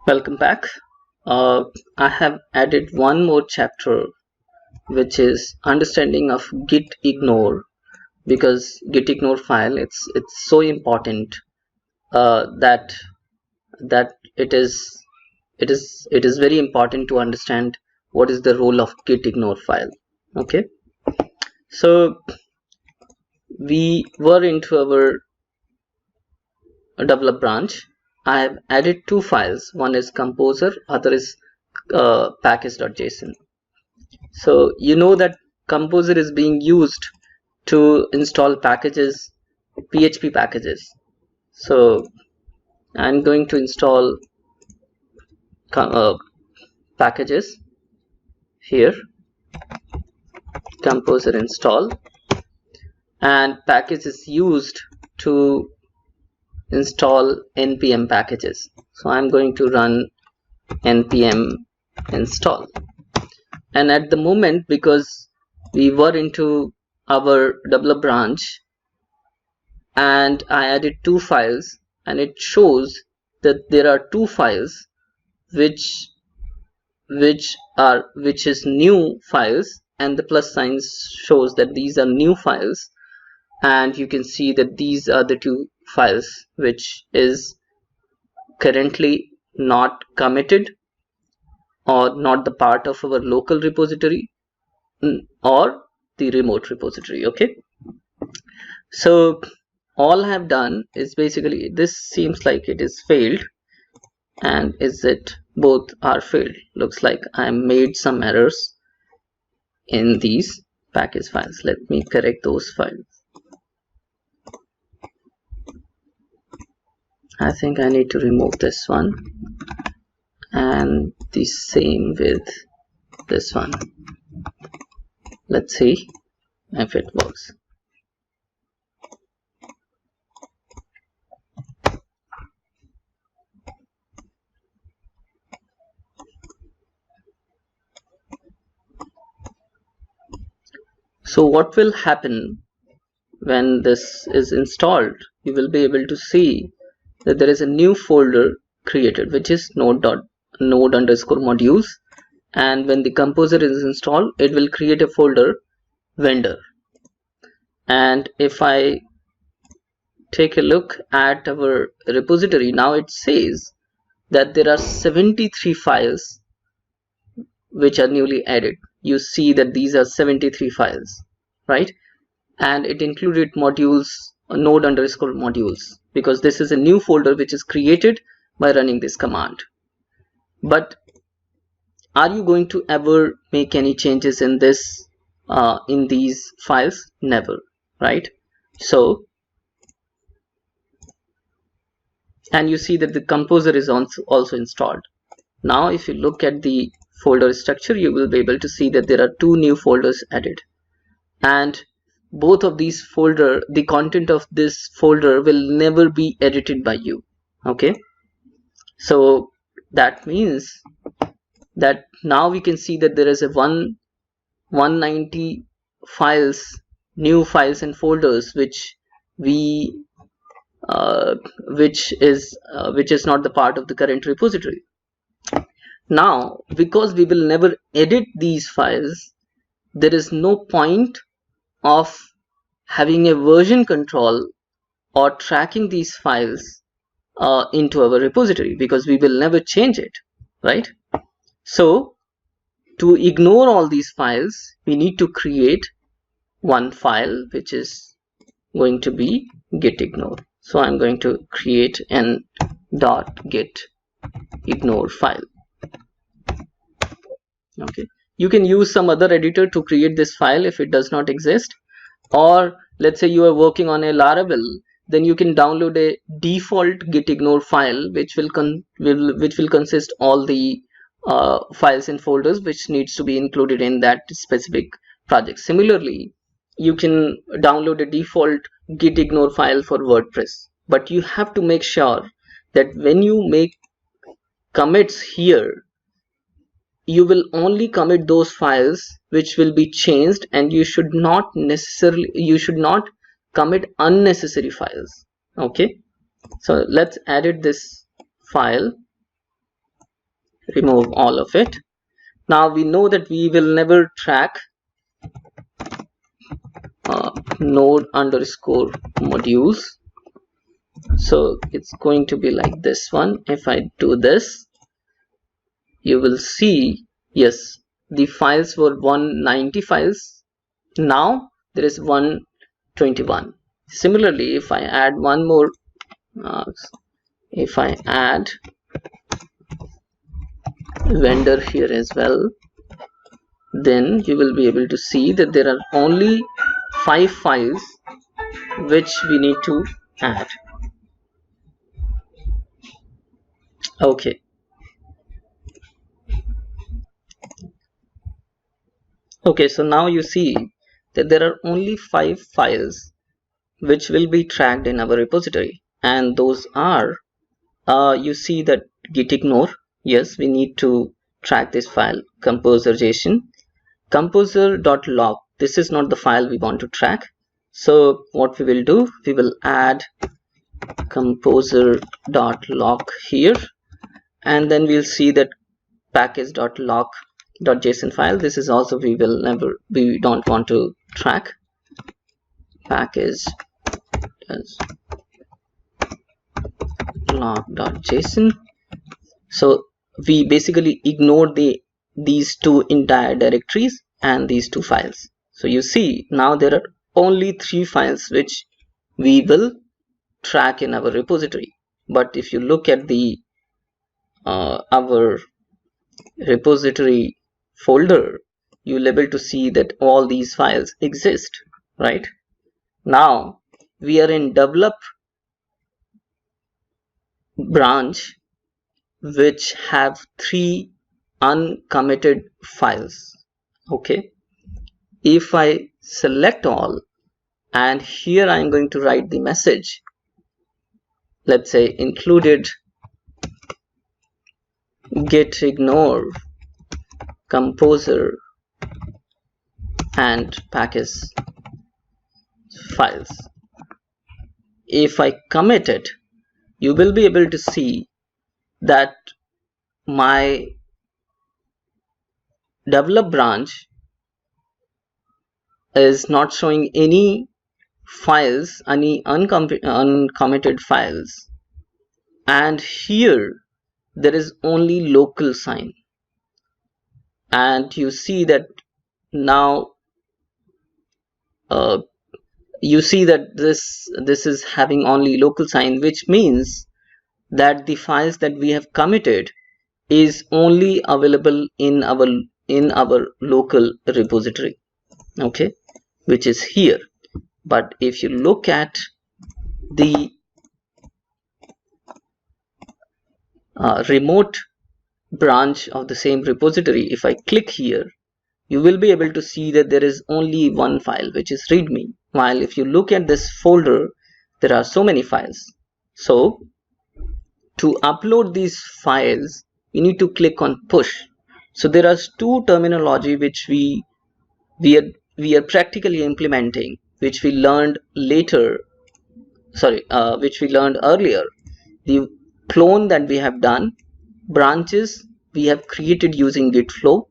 Welcome back. I have added one more chapter, which is understanding of gitignore, because gitignore file it's so important that it is very important to understand what is the role of gitignore file. Okay, so we were into our develop branch. I have added two files. One is composer, other is package.json. So you know that composer is being used to install packages, PHP packages. So I'm going to install packages here, composer install, and package is used to install npm packages. So I'm going to run npm install, and at the moment, because we were into our develop branch and I added two files, and it shows that there are two files which is new files, and the plus sign shows that these are new files, and you can see that these are the two files which is currently not committed or not the part of our local repository or the remote repository. Okay, so all I have done is basically, this seems like it is failed, and is it both are failed? Looks like I made some errors in these package files. Let me correct those files. I think I need to remove this one, and the same with this one. Let's see if it works. So what will happen when this is installed? You will be able to see that there is a new folder created, which is node_modules, and when the composer is installed, it will create a folder vendor. And if I take a look at our repository, now it says that there are 73 files which are newly added. You see that these are 73 files, right? And it included modules, node_modules, because this is a new folder which is created by running this command. But are you going to ever make any changes in this in these files? Never, right? So, and you see that the composer is also installed. Now if you look at the folder structure, you will be able to see that there are two new folders added, and both of these folder, the content of this folder will never be edited by you. Okay, so that means that now we can see that there is a 190 files, new files and folders which we which is not the part of the current repository. Now, because we will never edit these files, there is no point of having a version control or tracking these files into our repository, because we will never change it, right? So to ignore all these files, we need to create one file which is going to be gitignore. So I'm going to create an .gitignore file. Okay, you can use some other editor to create this file if it does not exist, or let's say you are working on a Laravel, then you can download a default gitignore file which will consist all the files and folders which needs to be included in that specific project. Similarly, you can download a default gitignore file for WordPress, but you have to make sure that when you make commits here, you will only commit those files which will be changed, and you should not commit unnecessary files. Okay, so let's edit this file, remove all of it. Now we know that we will never track node underscore modules, so it's going to be like this one. If I do this, you will see, yes, the files were 190 files, now there is 121. Similarly, if I add one more, if I add vendor here as well, then you will be able to see that there are only 5 files which we need to add. Okay, so now you see that there are only 5 files which will be tracked in our repository, and those are you see that gitignore, yes, we need to track this file, composer.json, composer.log, this is not the file we want to track. So what we will do, we will add composer.log here, and then we'll see that package.log.json file, this is also we don't want to track. Package.log.json, so we basically ignore these two entire directories and these two files. So you see now there are only 3 files which we will track in our repository. But if you look at the our repository folder, you'll able to see that all these files exist, right? Now we are in develop branch which have 3 uncommitted files. Okay, if I select all, and here I'm going to write the message, let's say included gitignore composer and package files. If I commit it, you will be able to see that my develop branch is not showing any files, any uncommitted files, and here there is only local sign. And you see that now you see that this is having only local sign, which means that the files that we have committed is only available in our local repository, okay, which is here. But if you look at the remote branch of the same repository, if I click here, you will be able to see that there is only one file which is readme, while if you look at this folder there are so many files. So to upload these files you need to click on push. So there are 2 terminology which we are practically implementing, which we learned later, which we learned earlier. The clone that we have done, branches we have created using GitFlow,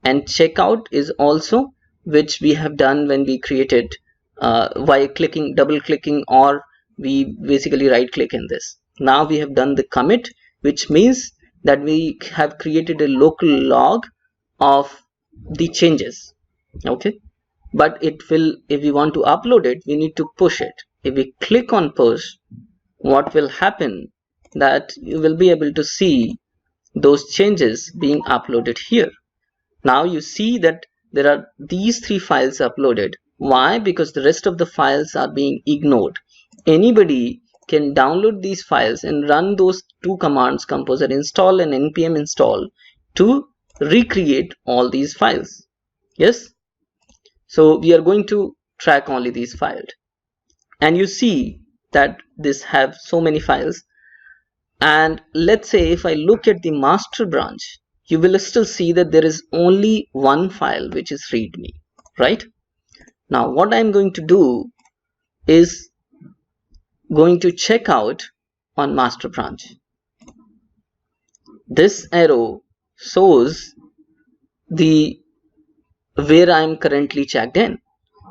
and checkout is also which we have done when we created by double clicking, or we basically right click in this. Now we have done the commit, which means that we have created a local log of the changes, okay. But it will, if we want to upload it, we need to push it. If we click on push, what will happen, that you will be able to see those changes being uploaded here. Now you see that there are these 3 files uploaded. Why? Because the rest of the files are being ignored. Anybody can download these files and run those 2 commands, composer install and npm install, to recreate all these files. Yes, so we are going to track only these files, and you see that this have so many files. And let's say if I look at the master branch, you will still see that there is only one file which is readme, right? Now what I'm going to do is going to check out on master branch. This arrow shows the where I am currently checked in.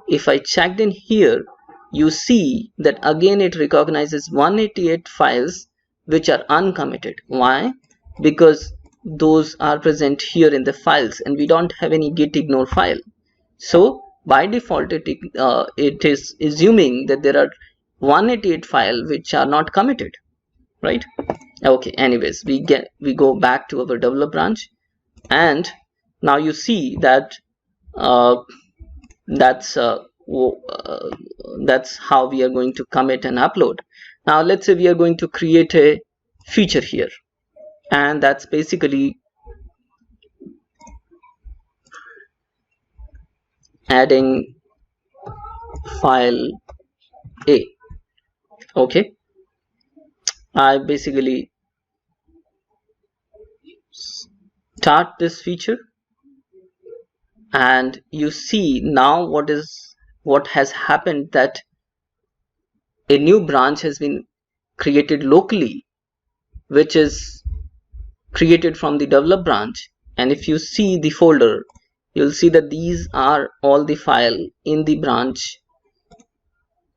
If I checked in here, you see that again it recognizes 188 files which are uncommitted. Why? Because those are present here in the files and we don't have any gitignore file. So by default it is assuming that there are 188 files which are not committed, right? Okay, anyways, we go back to our develop branch, and now you see that uh, that's uh, that's how we are going to commit and upload. Now let's say we are going to create a feature here, and that's basically adding file A. Okay, I basically start this feature, and you see now what has happened, that a new branch has been created locally, which is created from the develop branch. And if you see the folder, you'll see that these are all the file in the branch,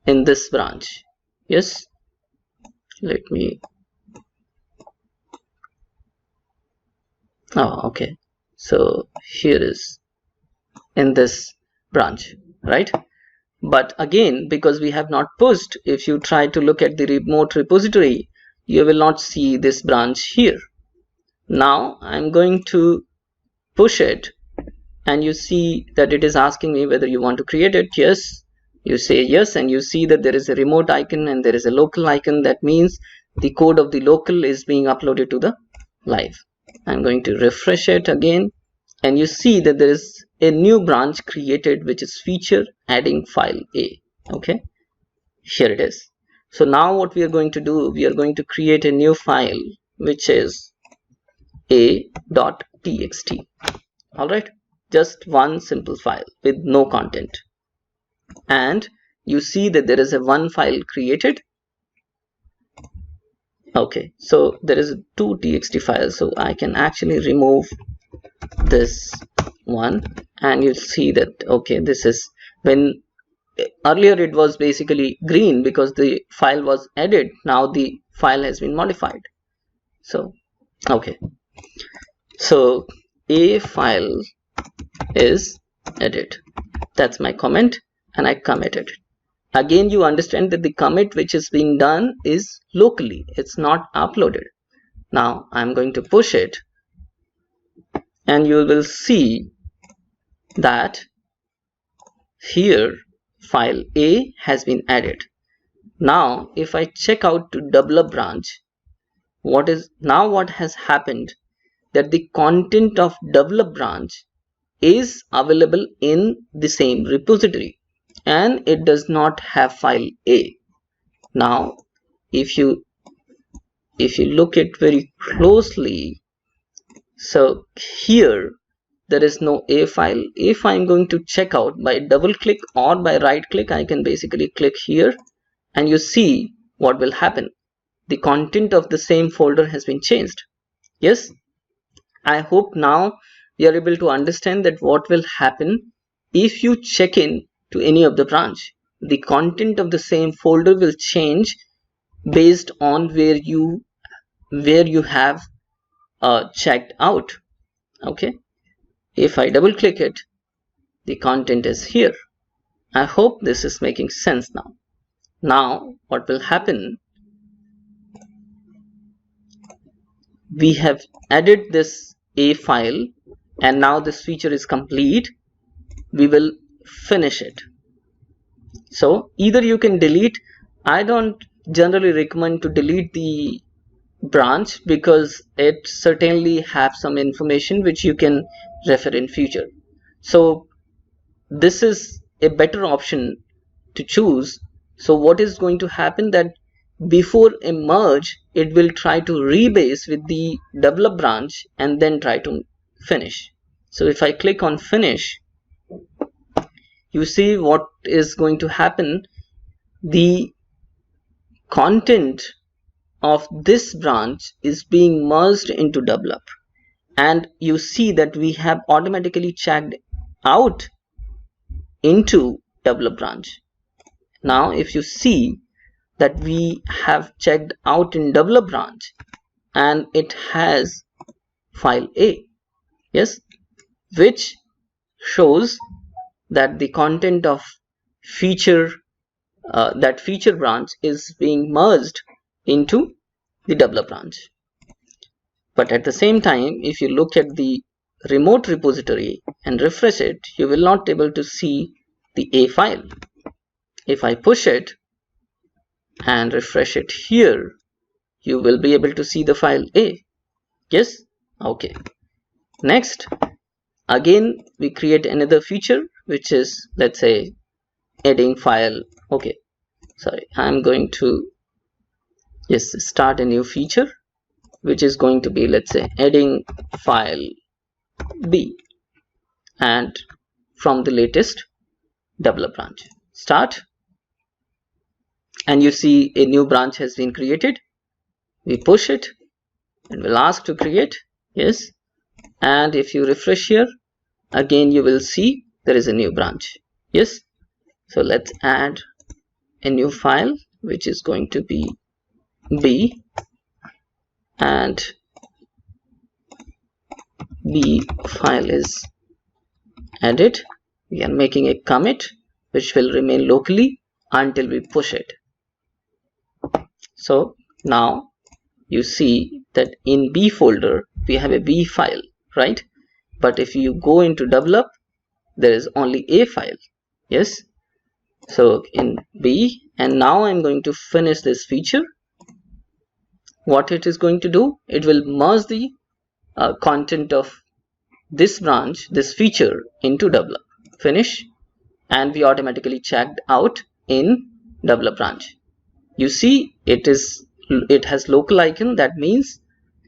in this branch. Yes, let me, okay, so here is in this branch, right? But again, because we have not pushed, if you try to look at the remote repository, you will not see this branch here. Now I'm going to push it, and you see that it is asking me whether you want to create it. Yes, you say yes, and you see that there is a remote icon and there is a local icon. That means the code of the local is being uploaded to the live. I'm going to refresh it again, and you see that there is a new branch created, which is feature adding file A. Okay, here it is. So now what we are going to do, we are going to create a new file which is a.txt. all right, just one simple file with no content. And you see that there is a one file created. Okay, so there is two txt files, so I can actually remove this one, and you'll see that okay, this is, when earlier it was basically green because the file was added, now the file has been modified. So okay, so a file is added, that's my comment, and I committed. Again, you understand that the commit which is being done is locally, it's not uploaded. Now I'm going to push it, and you will see that here file A has been added. Now if I check out to develop branch, what has happened, that the content of develop branch is available in the same repository, and it does not have file A. Now if you look at very closely, so here there is no A file. If I'm going to check out by double click or by right click, I can basically click here, and you see what will happen. The content of the same folder has been changed. Yes, I hope now we are able to understand that what will happen if you check in to any of the branch. The content of the same folder will change based on where you have checked out. Okay, if I double click it, the content is here. I hope this is making sense now. Now what will happen, we have added this A file, and now this feature is complete. We will finish it. So either you can delete, I don't generally recommend to delete the branch because it certainly have some information which you can refer in future. So this is a better option to choose. So what is going to happen, that before a merge, it will try to rebase with the develop branch and then try to finish. So if I click on finish, you see what is going to happen. The content of this branch is being merged into develop, and you see that we have automatically checked out into develop branch. Now if you see that we have checked out in develop branch and it has file A, yes, which shows that the content of feature that feature branch is being merged into the develop branch. But at the same time, if you look at the remote repository and refresh it, you will not be able to see the A file. If I push it and refresh it here, you will be able to see the file A. Yes? Okay. Next, again we create another feature, which is, let's say, adding file. Okay, sorry, I'm going to start a new feature, which is going to be, let's say, adding file B and from the latest develop branch. Start, and you see a new branch has been created. We push it and we'll ask to create. Yes, and if you refresh here, again you will see there is a new branch. Yes, so let's add a new file, which is going to be B, and B file is added. We are making a commit which will remain locally until we push it. So now you see that in B folder we have a B file, right? But if you go into develop, there is only A file. Yes, so in B, and now I'm going to finish this feature. What it is going to do, it will merge the content of this branch, this feature, into develop. Finish, and we automatically checked out in develop branch. You see it has local icon. That means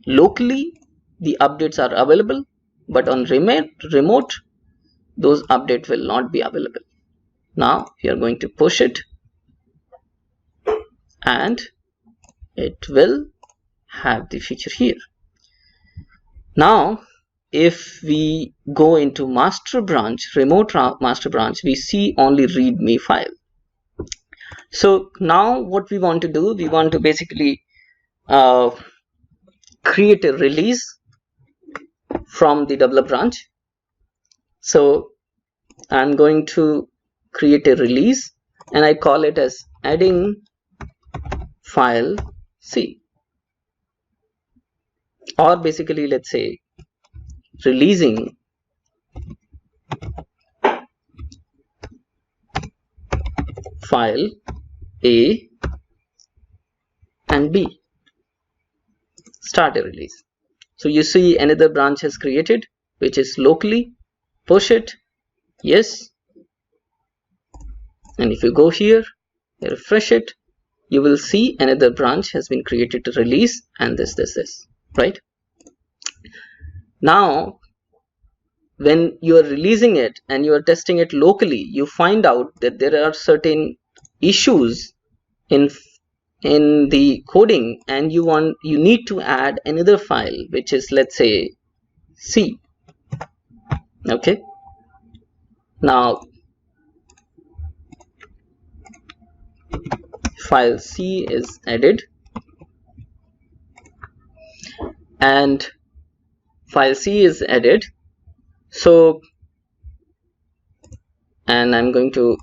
locally the updates are available, but on remote those updates will not be available. Now we are going to push it and it will have the feature here. Now if we go into master branch, remote master branch, we see only readme file. So now what we want to do, we want to basically create a release from the develop branch. So I'm going to create a release and I call it as adding file C, or basically let's say releasing file A and B. Start a release. So you see another branch has created, which is locally. Push it. Yes, and if you go here, refresh it, you will see another branch has been created to release, and this, right? Now when you are releasing it and you are testing it locally, you find out that there are certain issues in the coding, and you need to add another file, which is, let's say, C. Okay, now file C is added and file C is added. So, and I'm going to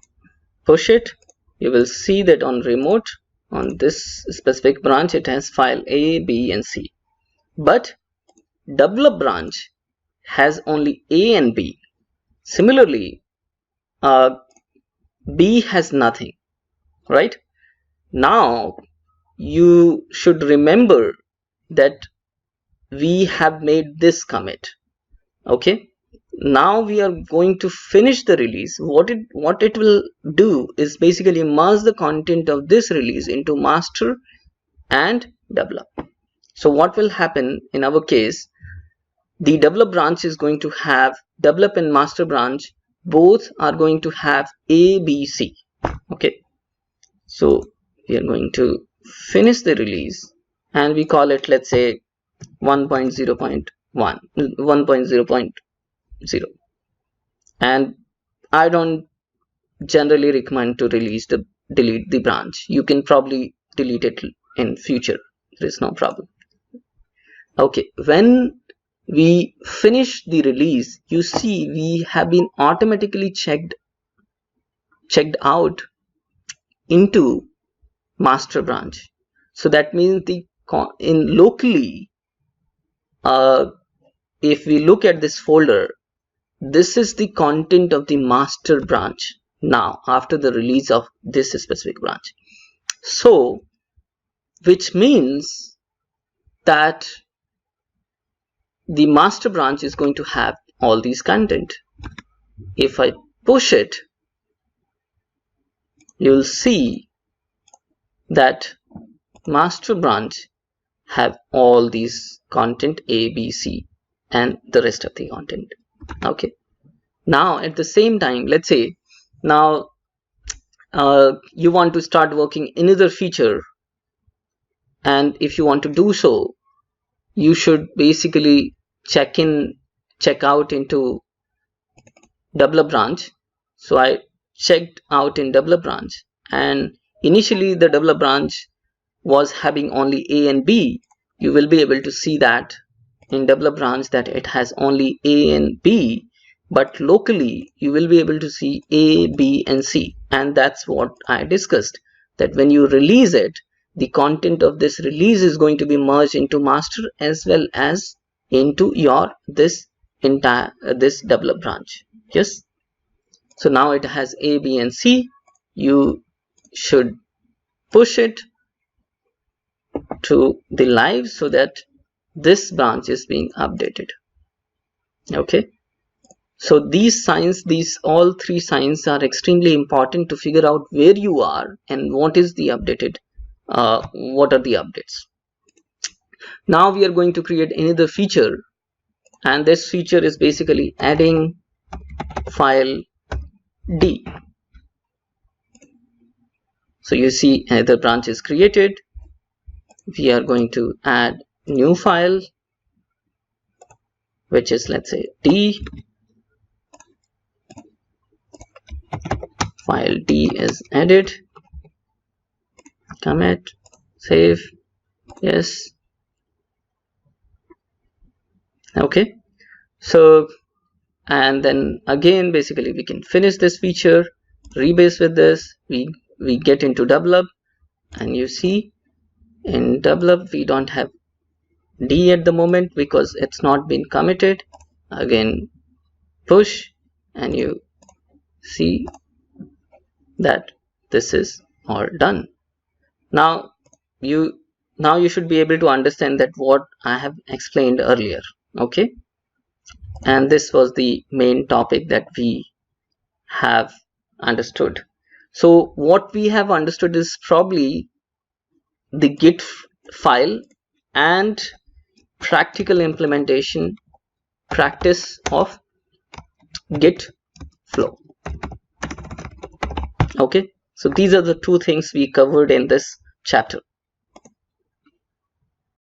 push it. You will see that on remote, on this specific branch, it has file A, B and C, but develop branch has only A and B. Similarly, B has nothing, right? Now you should remember that we have made this commit. Okay, now we are going to finish the release. What it will do is basically merge the content of this release into master and develop. So what will happen in our case, the develop branch is going to have develop and master branch, both are going to have A, B, C. Okay, so we are going to finish the release and we call it, let's say, 1.0.1 1.0.0, and I don't generally recommend to delete the branch. You can probably delete it in future, there is no problem. Okay, when we finish the release, you see we have been automatically checked out into master branch. So that means in locally, if we look at this folder, this is the content of the master branch now after the release of this specific branch. So which means that the master branch is going to have all these content. If I push it, you'll see that master branch have all these content A, B, C and the rest of the content. Okay, now at the same time, let's say now you want to start working another feature, and if you want to do so, you should basically check out into develop branch. So I checked out in develop branch, and initially the develop branch was having only A and B. You will be able to see that in develop branch that it has only A and B, but locally you will be able to see A, B and C. And that's what I discussed, that when you release it, the content of this release is going to be merged into master as well as into your this entire this develop branch. Yes, so now it has A, B and C. You should push it to the live so that this branch is being updated. Okay, so these signs, all three signs are extremely important to figure out where you are and what is the updated, what are the updates. Now we are going to create another feature, and this feature is basically adding file D. So you see another branch is created. We are going to add new file, which is, let's say, D. File D is added. Commit, save, yes. Okay, so and then again basically we can finish this feature, rebase with this. We get into develop, and you see in develop we don't have D at the moment because it's not been committed. Again push, and you see that this is all done. Now you should be able to understand that what I have explained earlier. Okay, and this was the main topic that we have understood. So what we have understood is probably the Git file and practical implementation practice of GitFlow. Okay, so these are the two things we covered in this chapter.